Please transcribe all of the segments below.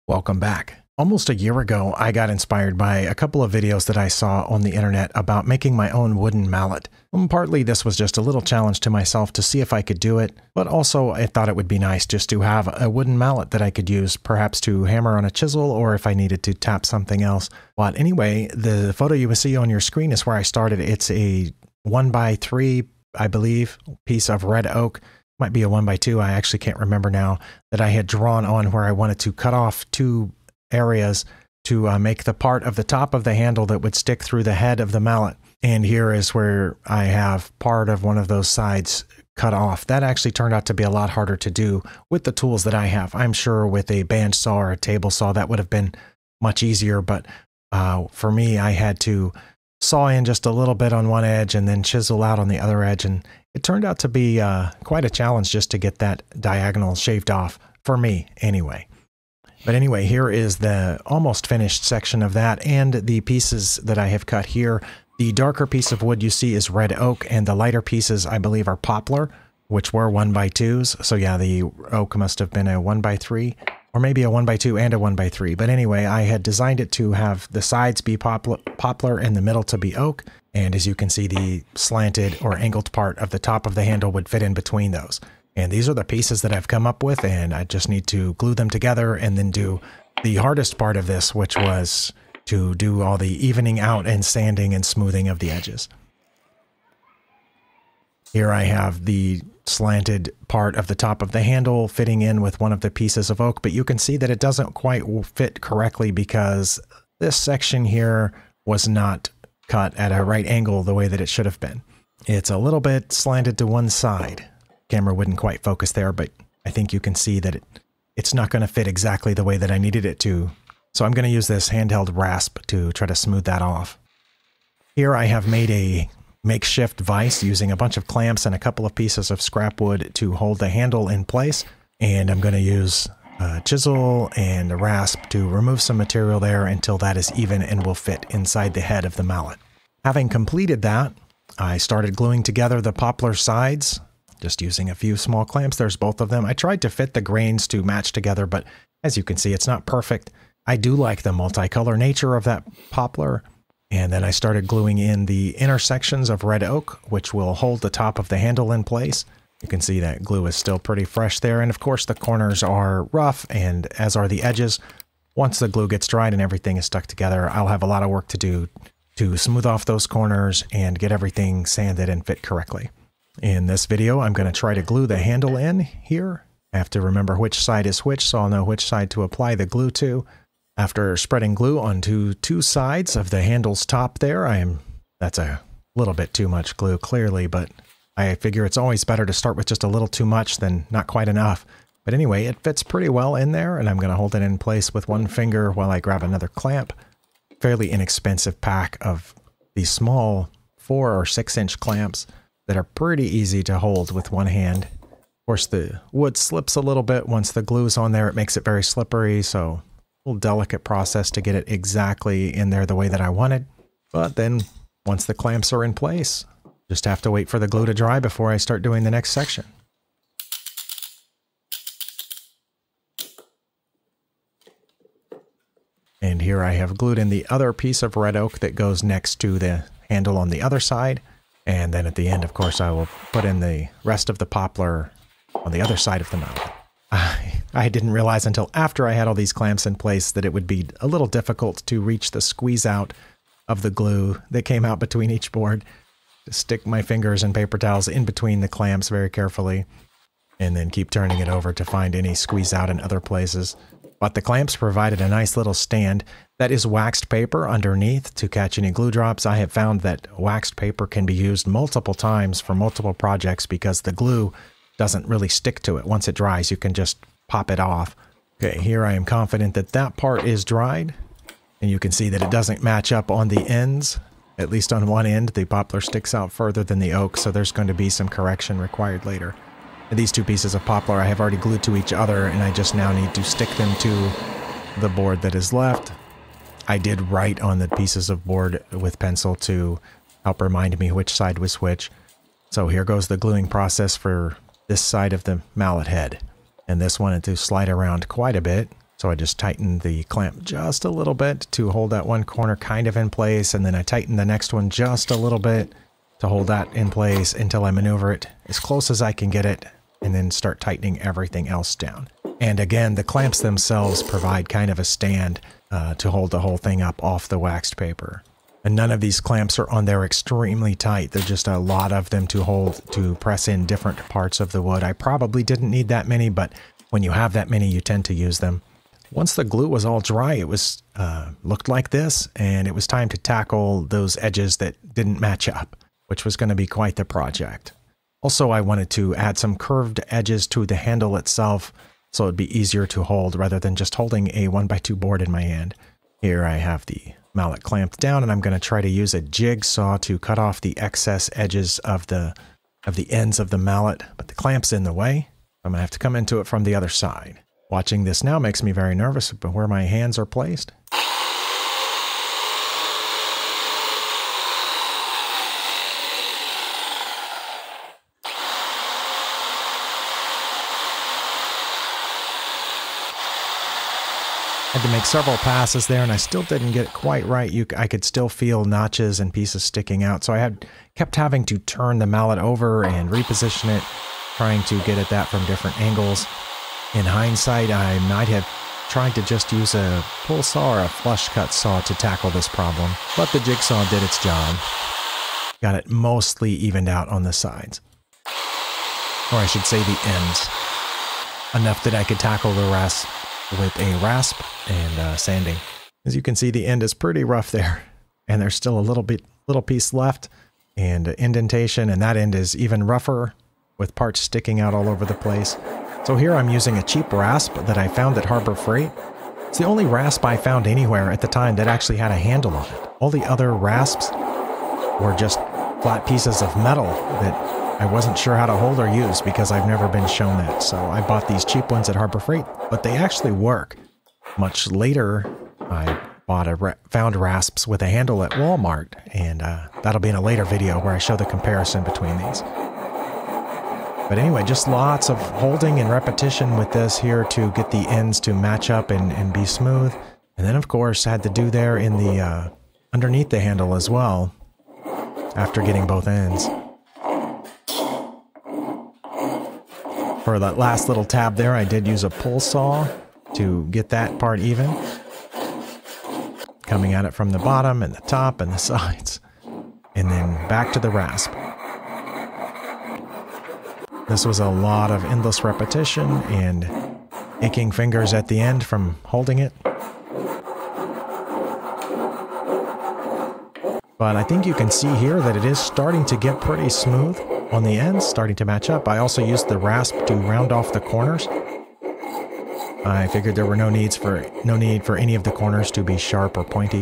Welcome back. Almost a year ago, I got inspired by a couple of videos that I saw on the internet about making my own wooden mallet. Partly this was just a little challenge to myself to see if I could do it, but also I thought it would be nice just to have a wooden mallet that I could use perhaps to hammer on a chisel or if I needed to tap something else. But anyway, the photo you will see on your screen is where I started. It's a 1x3, I believe, piece of red oak. Might be a 1x2, I actually can't remember now, that I had drawn on where I wanted to cut off two areas to make the part of the top of the handle that would stick through the head of the mallet. And here is where I have part of one of those sides cut off. That actually turned out to be a lot harder to do with the tools that I have. I'm sure with a bandsaw or a table saw that would have been much easier, but for me I had to saw in just a little bit on one edge and then chisel out on the other edge, and it turned out to be quite a challenge just to get that diagonal shaved off, for me anyway. But anyway, here is the almost finished section of that and the pieces that I have cut here. The darker piece of wood you see is red oak, and the lighter pieces I believe are poplar, which were 1x2s. So yeah, the oak must have been a 1x3, or maybe a 1x2 and a 1x3. But anyway, I had designed it to have the sides be poplar and the middle to be oak. And as you can see, the slanted or angled part of the top of the handle would fit in between those. And these are the pieces that I've come up with, and I just need to glue them together and then do the hardest part of this, which was to do all the evening out and sanding and smoothing of the edges. Here I have the slanted part of the top of the handle fitting in with one of the pieces of oak, but you can see that it doesn't quite fit correctly because this section here was not cut at a right angle the way that it should have been. It's a little bit slanted to one side. Camera wouldn't quite focus there, but I think you can see that it's not going to fit exactly the way that I needed it to. So I'm going to use this handheld rasp to try to smooth that off. Here I have made a makeshift vise using a bunch of clamps and a couple of pieces of scrap wood to hold the handle in place. And I'm going to use a chisel and a rasp to remove some material there until that is even and will fit inside the head of the mallet. Having completed that, I started gluing together the poplar sides, just using a few small clamps. There's both of them. I tried to fit the grains to match together, but as you can see, it's not perfect. I do like the multicolor nature of that poplar. And then I started gluing in the intersections of red oak, which will hold the top of the handle in place. You can see that glue is still pretty fresh there. And of course, the corners are rough, and as are the edges. Once the glue gets dried and everything is stuck together, I'll have a lot of work to do to smooth off those corners and get everything sanded and fit correctly. In this video, I'm going to try to glue the handle in here. I have to remember which side is which, so I'll know which side to apply the glue to. After spreading glue onto two sides of the handle's top there, that's a little bit too much glue, clearly, but I figure it's always better to start with just a little too much than not quite enough. But anyway, it fits pretty well in there, and I'm going to hold it in place with one finger while I grab another clamp. Fairly inexpensive pack of these small 4 or 6 inch clamps that are pretty easy to hold with one hand. Of course, the wood slips a little bit once the glue's on there. It makes it very slippery, so a little delicate process to get it exactly in there the way that I wanted. But then once the clamps are in place, just have to wait for the glue to dry before I start doing the next section. And here I have glued in the other piece of red oak that goes next to the handle on the other side. And then at the end, of course, I will put in the rest of the poplar on the other side of the mallet. I didn't realize until after I had all these clamps in place that it would be a little difficult to reach the squeeze out of the glue that came out between each board. To stick my fingers and paper towels in between the clamps very carefully, and then keep turning it over to find any squeeze out in other places. But the clamps provided a nice little stand that is waxed paper underneath to catch any glue drops. I have found that waxed paper can be used multiple times for multiple projects because the glue doesn't really stick to it. Once it dries, you can just pop it off. Okay, here I am confident that that part is dried, and you can see that it doesn't match up on the ends. At least on one end, the poplar sticks out further than the oak, so there's going to be some correction required later. And these two pieces of poplar I have already glued to each other, and I just now need to stick them to the board that is left. I did write on the pieces of board with pencil to help remind me which side was which. So here goes the gluing process for this side of the mallet head. And this wanted to slide around quite a bit. So I just tightened the clamp just a little bit to hold that one corner kind of in place, and then I tightened the next one just a little bit to hold that in place until I maneuver it as close as I can get it, and then start tightening everything else down. And again, the clamps themselves provide kind of a stand to hold the whole thing up off the waxed paper. And none of these clamps are on there extremely tight. There's just a lot of them to hold, to press in different parts of the wood. I probably didn't need that many, but when you have that many, you tend to use them. Once the glue was all dry, it was looked like this, and it was time to tackle those edges that didn't match up, which was going to be quite the project. Also, I wanted to add some curved edges to the handle itself, so it'd be easier to hold rather than just holding a 1x2 board in my hand. Here I have the mallet clamped down, and I'm going to try to use a jigsaw to cut off the excess edges of the ends of the mallet, but the clamp's in the way. I'm going to have to come into it from the other side. Watching this now makes me very nervous about where my hands are placed. Had to make several passes there, and I still didn't get it quite right. I could still feel notches and pieces sticking out, so I kept having to turn the mallet over and reposition it, trying to get at that from different angles. In hindsight, I might have tried to just use a pull saw or a flush cut saw to tackle this problem, but the jigsaw did its job. Got it mostly evened out on the sides. Or I should say the ends. Enough that I could tackle the rest with a rasp and sanding. As you can see, the end is pretty rough there, and there's still a little piece left and indentation, and that end is even rougher with parts sticking out all over the place. So here I'm using a cheap rasp that I found at Harbor Freight. It's the only rasp I found anywhere at the time that actually had a handle on it. All the other rasps were just flat pieces of metal that I wasn't sure how to hold or use because I've never been shown that. So I bought these cheap ones at Harbor Freight, but they actually work. Much later, I found rasps with a handle at Walmart, and that'll be in a later video where I show the comparison between these. But anyway, just lots of holding and repetition with this here to get the ends to match up and be smooth. And then, of course, had to do there in the underneath the handle as well after getting both ends. For that last little tab there, I did use a pull saw to get that part even. Coming at it from the bottom and the top and the sides. And then back to the rasp. This was a lot of endless repetition and aching fingers at the end from holding it. But I think you can see here that it is starting to get pretty smooth on the ends, starting to match up. I also used the rasp to round off the corners. I figured there were no need for any of the corners to be sharp or pointy.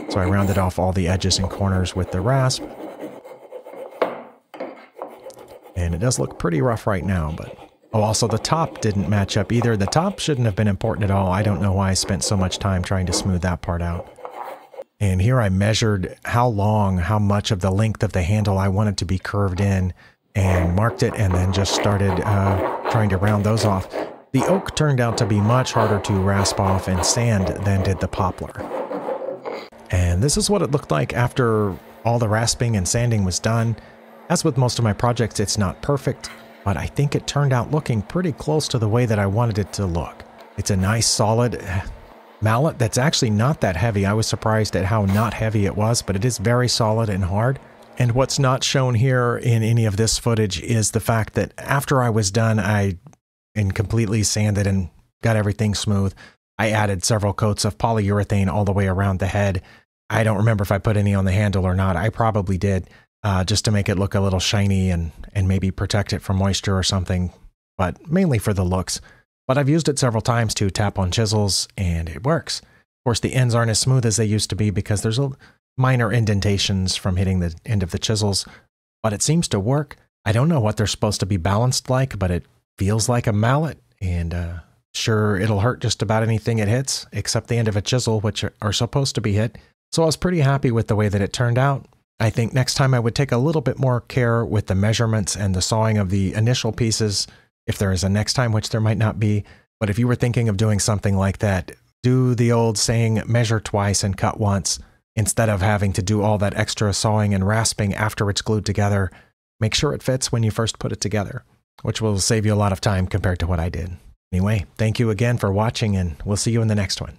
So I rounded off all the edges and corners with the rasp. And it does look pretty rough right now, but... Oh, also the top didn't match up either. The top shouldn't have been important at all. I don't know why I spent so much time trying to smooth that part out. And here I measured how much of the length of the handle I wanted to be curved in, and marked it, and then just started trying to round those off. The oak turned out to be much harder to rasp off and sand than did the poplar. And this is what it looked like after all the rasping and sanding was done. As with most of my projects, it's not perfect, but I think it turned out looking pretty close to the way that I wanted it to look. It's a nice solid mallet that's actually not that heavy. I was surprised at how not heavy it was, but it is very solid and hard. And what's not shown here in any of this footage is the fact that after I was done, and completely sanded and got everything smooth, I added several coats of polyurethane all the way around the head. I don't remember if I put any on the handle or not. I probably did. Just to make it look a little shiny and maybe protect it from moisture or something, but mainly for the looks. But I've used it several times to tap on chisels, and it works. Of course, the ends aren't as smooth as they used to be because there's minor indentations from hitting the end of the chisels, but it seems to work. I don't know what they're supposed to be balanced like, but it feels like a mallet, and sure, it'll hurt just about anything it hits, except the end of a chisel, which are supposed to be hit. So I was pretty happy with the way that it turned out. I think next time I would take a little bit more care with the measurements and the sawing of the initial pieces, if there is a next time, which there might not be, But if you were thinking of doing something like that, do the old saying, measure twice and cut once, instead of having to do all that extra sawing and rasping after it's glued together. Make sure it fits when you first put it together, which will save you a lot of time compared to what I did. Anyway, thank you again for watching, and we'll see you in the next one.